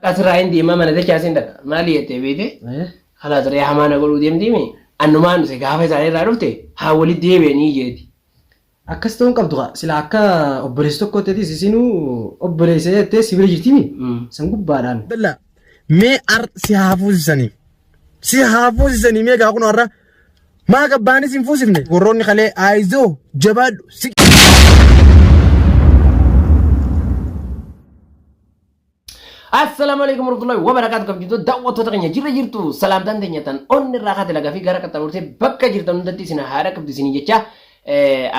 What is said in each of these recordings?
أسرع عندي ما أنا ذكي عندك مالية تبيته خلاص ريح ما نقول وديم ديمي أنو ما نسقافه زاري رارفته حاولي ديبني جدي Akkastoon qabdu sila akka obboleessa tokkootti isinuu obboleessa jettee si bira jirtimi san gubbaadhaan. Dalla mee ar si hafuusisanii mee gaa kun har'a maa gabbaanis hin fuusifne warroonni kalee aayizoo jabaadhu si. السلام عليكم ورحمة الله وبركاته كم جدو دعوة تغنية جرى جرتو سلام تان تنيا تان أون الراحة تلاقي في غارة كتامورتي بكا جرتو ندتي سنا هارا كبدي سني جتشا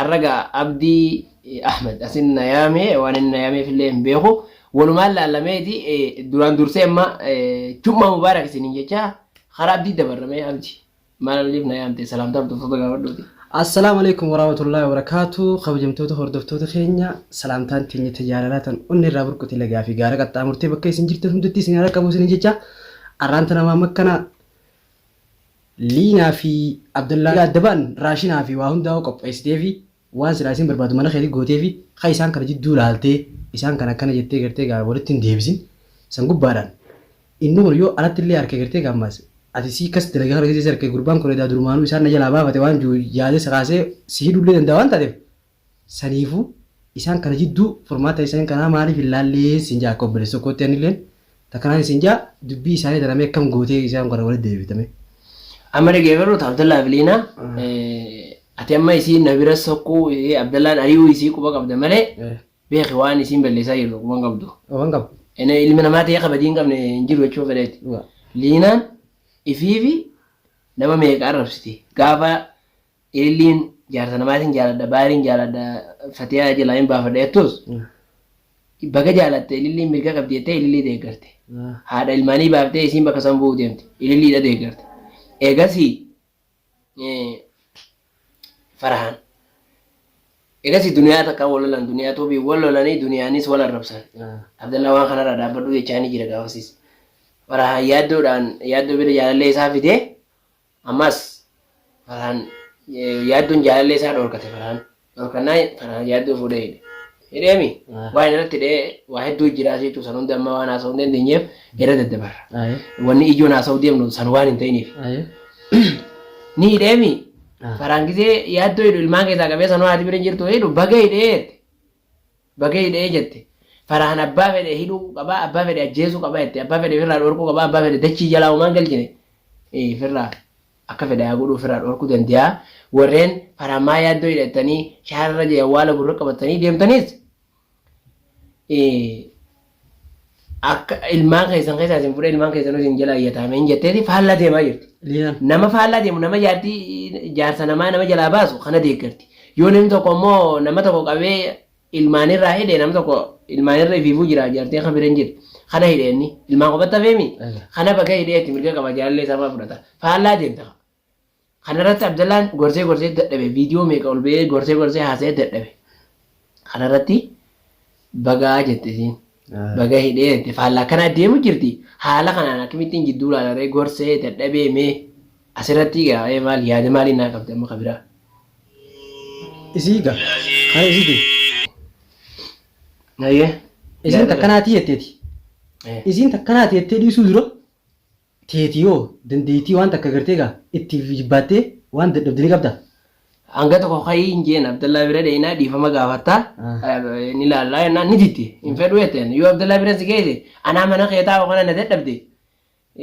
الرجا عبدي أحمد أسين نيامي وأنا نيامي في الليل بيهو ولمال لاميدي دوران دورسي ما جمعة مبارك سني جتشا خراب دي دبر ما يامتي ما نليف نيامتي سلام تان تفضل قاعدودي Assalamu alaikum warahmatullahi wabarakatuh. Kabajamtoota hordoftoota keenya salaamtaan teenya tajaajilatan onni irraa burquti lagaa fi gaara qaxxaamurtee bakka isin jirtan hundatti isin harka qabu isin jecha arraanta namaa makkana Liinaa fi Abdullaa Addabaan raashinaa fi waa hundaa qopheessitee fi waan silaa isin barbaadu mana keetii gootee fi haa isaan kana jidduu laaltee isaan kana akkana jettee gartee gaa walitti hin deebisin san gubbaadhaan inni kun yoo alatti illee harka gartee gaammaas ati si kas dalagaa kana keessatti harka gurbaan kun edaa durumaanuu isaan na jalaa baafate waan yaade sakaasee si hidhullee danda'a waan taateef saniifuu isaan kana jidduu furmaata isaan kanaa maaliif hin laallee siin jaa akka obboleessa tokkootti anilleen takkanaan siin jaa dubbii isaanii daramee akkam gootee isaan kana walitti deebitame. Amma dhaggeeffattu Abdallaa fi Liinaa ati amma isiin na bira sokkuu Abdallaan ari'uu isii quba qabda malee beeki waan isiin balleessaa jirtu quba hin qabdu. Waan qabu. Ilmi namaa ta'ee qabadii hin qabne hin jiru jechuu fedheeti. Liinaan ifiifi nama meeqa arrabsiti gaafa illiin jaarsa namaatiin jaaladha baariin jaaladha fatiyaa jalaa hin baafadha jettus baga jaalatte ililliin mirga qabdi jettee ilillii deeggarte haadha ilmaanii baaftee isiin bakka san bu'uu deemte ililliidha deeggarte eegasii farahaan eegasii duniyaa takka wal lolan duniyaa tuubii wal lolanii duniyaanis wal arrabsan Abdallaa waan kanarraa dhaabbadhu jechaanii jira gaafasiis farahaan yaaddoo bira jaalallee isaa fidee ammas farahaan yaaddoon jaalallee isaa dhorkate dhorkannaa farahaan yaaddoo fuudhee hidheemi waan irratti hidhee waa hedduu jira jechuun san hundi amma waan haasa'uu hin dandeenyeef irra daddabarra wanni ijoon haasa'uu deemnu san waan hin ta'iniif ni hidheemi faraan gisee yaaddoo hidhu ilmaan keessaa qabee sanuu haati bira jirtu hidhu bagee hidhee jette Farahan abbaa fedhe hidhuu qabaa abbaa fedhe ajjeesuu qabaa jettee abbaa fedhe firraa dhorkuu qabaa abbaa fedhe dachii jalaa uumaan galchine firraa akka fedhe haa godhuu firraa dhorkuu danda'a warreen faramaa yaaddoo hidhatanii shaarra jee awwaala gurra qabatanii deemtanis akka ilmaan keessan keessaa isin fudhee ilmaan keessan isin jala iyyatameen jetteeti faallaa deemaa jirti. Nama faallaa deemu nama jaarsa namaa nama jalaa baasu kana deeggarti yoo namni tokko immoo nama tokko qabee ilmaanirraa hidhee nama tokko ilmaanirra ifiifuu jira jaartee kan biraan jirti kana hidheenni ilmaan qofatta feemi kana bakka hidheetti mirga qaba jaalallee isaa fudhata faallaa deemta kanarratti Abdallaan gorsee dadhabe viidiyoo meeqa ol ba'ee gorsee haasa'ee dadhabe kanarratti bagaa jettisiin baga hidhee faallaa kana deemu jirti haala kanaan akkamittiin jidduu laalaree gorsee dadhabee mee asirratti gaa'ee maal yaada maaliin naa qabdi amma kabiraa. Isii gaa haa isiiti. Isin takkanaati jetteeti. Isin takkanaati jettee dhiisuu dura teetiyoo dandeettii waan takka gartee gaa itti jibbaattee waan dadhabdanii qabda. Hanga tokko kayii hin jeen Abdallaa bira dheeyinaa dhiifama gaafattaa ni laallaa yennaan ni ditti hin fedhu jetteen yoo Abdallaa bira si geesse anaa mana keetaa kana na dadhabde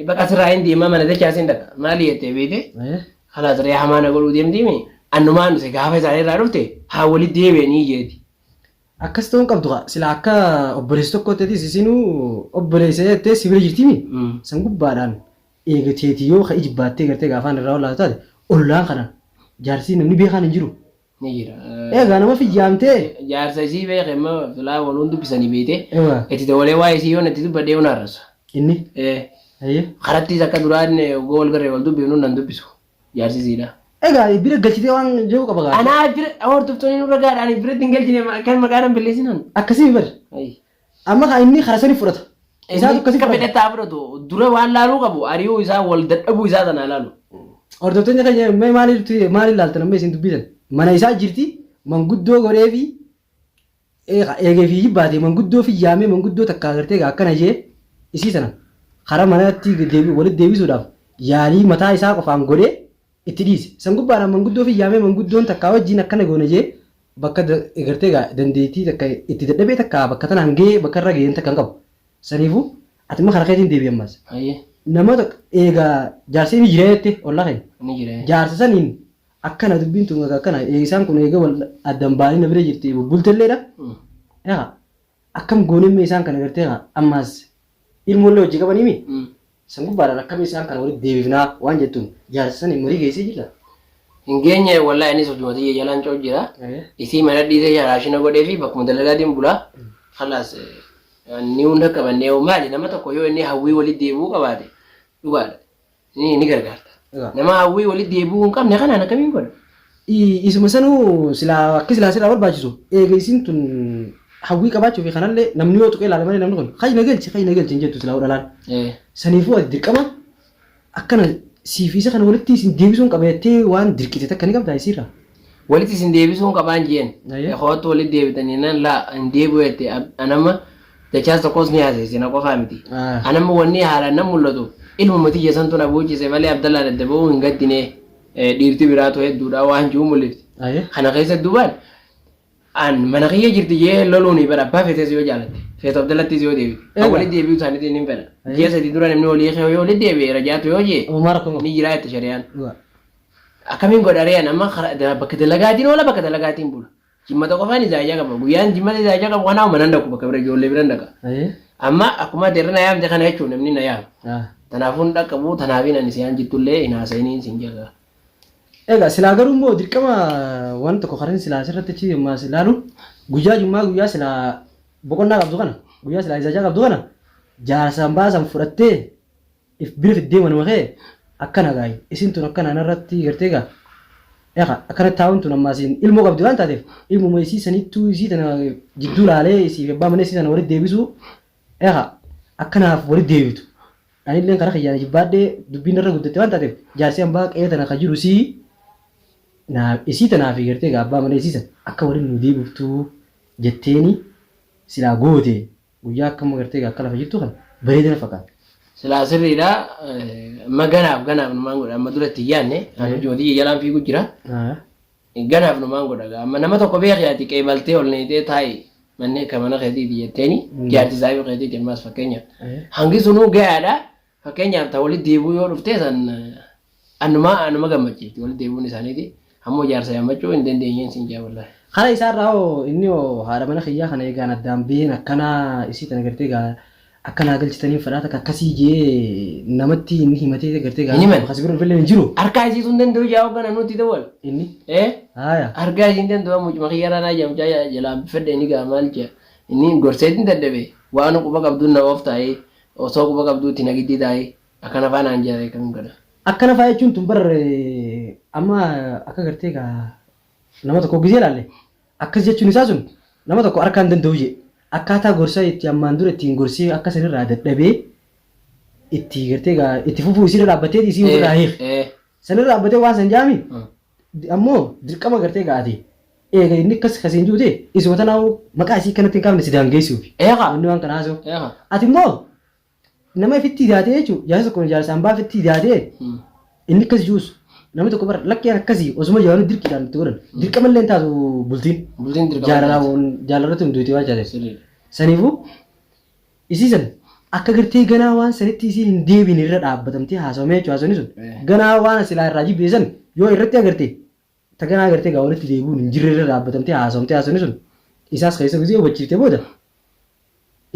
bakka sirraa hin deemaa mana dachaa sin dhaqa maali jettee beete kalaas ree hamaa na godhuu deemtiimi annumaan dhuse gaafa isaanii irraa dhufte haa walitti deebi'anii jeeti. Akkas ta'uu qabdu sila akka obboleessa tokkootti isinuu obboleessa jettee si bira jirtimi san gubbaadhaan eegateeti yoo ka ijibaattee gartee gaafaan irraa olaatu taate ollaan kana jaarsii namni beekaan hin jiru. Ni jira. Egaa nama fijjaamtee. Jaarsa isii beekee immoo filaa waluun dubbisanii beete itti dabalee waa isii yoo natti dubbadhee yoo naarrasu. Inni. Karattis akka duraan wal garee wal dubbifnu nan dubbisu jaarsi isiidha. Egaa bira galchitee waan jiru qaba gaa. Anaa bira hordoftoonni nurra gaadhaan biratti hin galchine kan maqaan balleessinan. Akkasii bar. Amma kaa inni karaa sanii fudhata. Isaa akkasii kan fedhataa fudhatu dura waan laaluu qabu ari'uu isaa wal dadhabuu isaa sana laalu. Hordoftoonni keenya maaliif laaltan amma isin dubbisan mana isaa jirti manguddoo godhee fi eegee fi jibbaate manguddoo fi yaamee manguddoo takka agartee akkana jee isii sana karaa manatti walitti deebisuudhaaf yaalii mataa isaa qofaan godhee itti dhiise. San gubbaadhaan manguddoo fi yaamee manguddoon takkaa wajjin akkana goone jee bakka gartee dandeettii takka itti dadhabee takka bakka tanaan gahee bakka irra gaheen takka hin qabu. Saniifuu ati immoo karaa keetiin deebi'an maas. Nama eegaa jaarsi ni jira jettee ollaa keenya. Jaarsa saniin akkana dubbiin tun akkana isaan kun eega wal addan baanii na bira jirti bultelleedha. Akkam goonimee isaan kana gartee ammaas ilmoollee hojii qabaniimi. San gubbaadhaan akkam isaan kana walitti deebifnaa waan jettuun jaarsa saniin marii geessee jira. Hin geenye wallaahi innis hojii jalaan coo jira. Isii mana dhiisee raashina godhee fi bakkuma dalagaatiin bulaa. Khalaas ni hunda qabannee maali nama tokko yoo inni hawwii walitti deebi'uu qabaate dhugaadha. Ni gargaarta. Nama hawwii walitti deebi'uu hin qabne kanaan akkamiin godha? Isuma sanuu akka silaa barbaachisu eega isiin tun hawwii qabaachuu fi kanallee namni yoo tuqee ilaale malee namni kun hayna galchi hin jettu silaa dhalaan. Saniifuu ati dirqama akkana siifiisa kana walitti isin deebisuun qabattee waan dirqite takka ni qabdaa isiirra. Walitti isin deebisuun qabaan jeen. Hootu walitti deebitanii nan laa hin deebi'u jettee anama dachaas tokkos ni haasa'e na qofaa miti. Anama wanni haalaan nan mul'atu ilma mati jesan tun abuuchise malee Abdallaa daddaba'uu hin gaddine dhiirti biraatu hedduudha waan jiru mul'ifti. Kana keessa duubaan an mana kiyya jirti jee loluuni bara abbaa feetes yoo jaalatte feetu Abdallattis yoo deebi. Walitti deebi'uu isaaniitiin hin fedha. Ji'a sadii dura namni walii yoo walitti deebi'e rajaatu yoo jee ni jiraa itti shari'aan. Akkamiin godharee nama bakka dalagaatiin oola bakka dalagaatiin bula. Jimmata qofaan ijaajaa qaba. Guyyaan jimmata ijaajaa qabu kanaa manan dhaku bakka bira ijoollee biran dhaqa. Amma akkuma deerri na yaamte kana jechuun namni na yaama. Tanaafuu hin dhaqqabu tanaafiin ani siyaan jittullee hin haasa'iniin sin jaga. Egaa silaa garuu immoo dirqama waan tokko karin silaa asirratti achi yommaas ilaalu guyyaa jummaa guyyaa silaa boqonnaa qabdu kana guyyaa silaa ijaajaa qabdu kana jaarsaan baasan fudhattee if bira fiddee manuma kee akkana gaayi isin tun akkana narratti gartee gaa akkana taa'uun tun ammaasiin ilmoo qabdi waan taateef ilmuma isii sanittuu isii tana jidduu laalee isii abbaa mana isii tana walitti deebisuu akkanaaf walitti deebitu. Anillee karaa kiyyaana jibbaadhee dubbiin irra guddatte waan taateef jaarsi hambaa qe'ee tana kan jiru isii tanaaf gartee abbaa mana isii sana akka waliin nu deebiftuu jetteeni silaa goote guyyaa akkama gartee akka lafa jirtu kan bareedina fakkaata. Silaa sirriidha. Amma ganaaf numaan godha. Amma duratti yaanne hojii jalaan fiigu jira. Ganaaf numaan godha. Amma nama tokko beekaati qeebaltee ol neetee taa'i manni akka mana keetiiti jetteeni jaarti isaa yoo keetiiti ammas fakkeenyaaf. Hangi sunuu gahaadha. Fakkeenyaaf ta'u walitti deebi'uu yoo dhuftee san anuma gammachiifti walitti deebi'uun isaaniiti. Ammoo jaarsa yammachuu hin dandeenyeen siin jaawallaa. Kana isaarraa hoo inni hoo haadha mana kiyyaa kana eegaan addaan bi'een akkanaa isii tana gartee gaa akkanaa galchitanii fadhaata akkasii jee namatti inni himatee gartee gaa akkasii bira dhufillee hin jiru. Harkaa isiisuu hin danda'u jaa hoggana nuti ta'uun. Inni. Harkaa isiin danda'u mucuma kiyyaarraa naa jamchaa jalaan bifadhe inni gaa maal jea inni gorseetiin dadhabe waan quba qabduun na oof taa'ee osoo quba qabduutti nagiddii taa'ee akkana faanaan jaaree kamiin godha. Akkana fa'aa jechuun tun bar amma akka gartee gaa nama tokko gisee ilaalle akkas jechuun isaa sun nama tokko harkaa hin danda'u jee akkaataa gorsa itti ammaan dura ittiin gorsee akka sanirraa dadhabee itti gartee gaa itti fufuu isii dhaabbatee isii ofirraa hiike sanirraa dhaabbatee waan san jaami ammoo dirqama gartee gaate eega inni akkas kasiin juute isuma tanaa maqaa isii kanatti hin qabne si daangeessuuf inni waan kana haasa'u ati immoo nama ifitti daatee jechuun jaarsa tokko jaarsaan baa ifitti daatee inni akkas juusu namni tokko bara lakkeen akkasii osuma jawaanu dirqiidhaan itti godhan dirqama illee taatu bultiin jaalarratti hunduuti waan jaalatee saniifuu isii san akka gartee ganaa waan sanitti isiin hin deebiin irra dhaabbatamtee haasawamee jechuun haasawni sun ganaa waan silaa irraa jibbeessan yoo irratti agartee ta ganaa agartee gaa walitti deebi'uun hin jirre irra dhaabbatamtee haasawamtee haasawni sun isaas keessa gisee hubachiiftee booda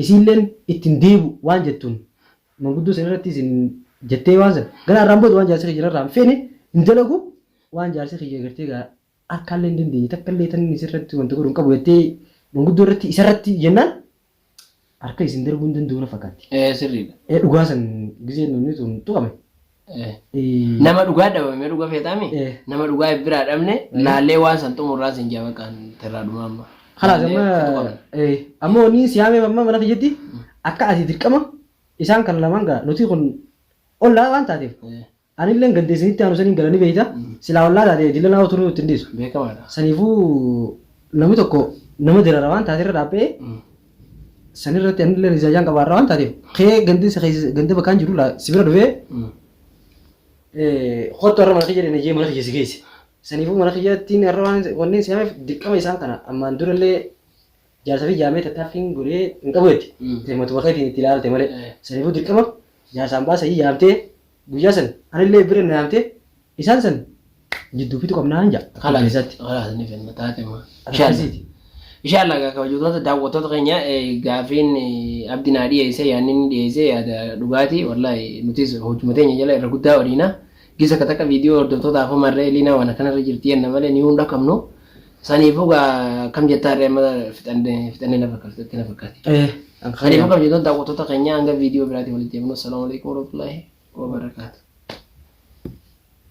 isiilleen ittiin deebu waan jettuun manguddoo san irratti isin jettee waan san ganaa irraan booda waan jaarsa kiyya irraan feene hin dalagu waan jaarsa kiyya gartee gaa harkaallee hin dandeenye takka illee tan isirratti wanta godhu hin qabu jettee manguddoo irratti isarratti jennaan harka isin darbuu hin danda'u na fakkaatti. Sirriidha. Dhugaa san gisee namni sun tuqame. Nama dhugaa dhabame dhugaa feetaami. Nama dhugaa biraa dhabne laallee waan san xumurraa sin jaa maqaan irraa dhumaa amma. Kalaas ammoo ni siyaamee amma mana kiyyatti akka ati dirqama isaan kan lamaan gaa nuti kun ollaa waan taateef. Anillee gandeessanitti aanu saniin galanii beeyta silaa ollaa taatee dila naa turuu ittiin dhiisu. Beekamaadha. Saniifuu namni tokko nama dirara waan taateerra dhaabbee sanirratti anillee rizaajaan qabaarraa waan taateef kee gandi bakkaan jiru sibira dhufee kottu har'a mana kiyya dhenajee mana kiyya si geesse. Saniifuu mana kiyyattiin har'a wanneen si'ameef dirqama isaan kana ammaan durallee jaarsa fi jaamee tattaaffiin godhee hin qabu jetti. Matuma keetiin itti ilaalte malee. Saniifuu dirqama jaarsaan baasanii yaamtee guyyaa san anillee bira na yaamtee isaan san jidduufitu qabnaan jaa. Kalaas isatti. Kalaas ni fenna taate ma. Inshallah kabajatoota daawwattoota keenya gaafiin abdiin haa dhiyeessee yaanni inni dhiyeessee yaada dhugaatii wallahi nutis hojuma teenya jala irra guddaa waliina gisa takka viidiyoo hordoftoota afoo marree liina waan akkanarra jirti yenna malee ni hunda qabnu saniifuu kam jettaa irree amma fixannee na fakkaatti. Saniifuu kabajatoota daawwattoota keenya hanga viidiyoo biraatii walitti deemnu. Assalaamu alaikum warahmatullahi wabarakatuh.